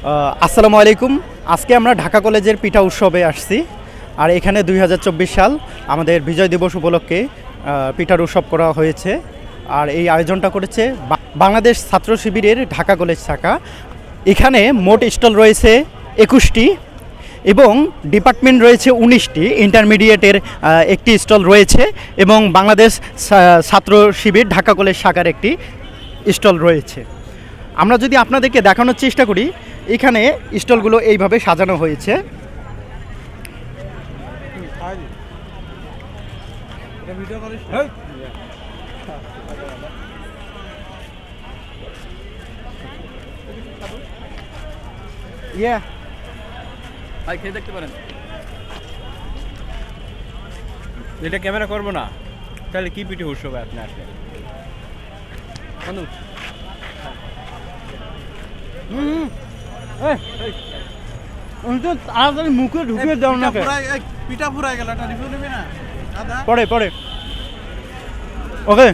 আসসালামু আলাইকুম। আজকে আমরা ঢাকা কলেজের পিঠা উৎসবে আসছি। আর এখানে 2024 সাল আমাদের বিজয় দিবস উপলক্ষে পিঠার উৎসব করা হয়েছে। আর এই আয়োজনটা করেছে বাংলাদেশ ছাত্র শিবিরের ঢাকা কলেজ শাখা। এখানে মোট স্টল রয়েছে 21টি এবং ডিপার্টমেন্ট রয়েছে 19টি। ইন্টারমিডিয়েটের একটি স্টল রয়েছে এবং বাংলাদেশ ছাত্র শিবির ঢাকা কলেজ শাখার একটি স্টল রয়েছে। আমরা যদি আপনাদেরকে দেখানোর চেষ্টা করি, এখানে স্টলগুলো এইভাবে সাজানো হয়েছে। খেয়ে দেখতে পারেন। এটা ক্যামেরা করবো না, তাহলে কি পিঠে উৎসবে আপনি আসলে তাড়াতাড়ি মুখে ঢুকিয়ে দাও না, পিঠা ফুরাই গেল, রিভিউ নেবে না? পরে ওকে।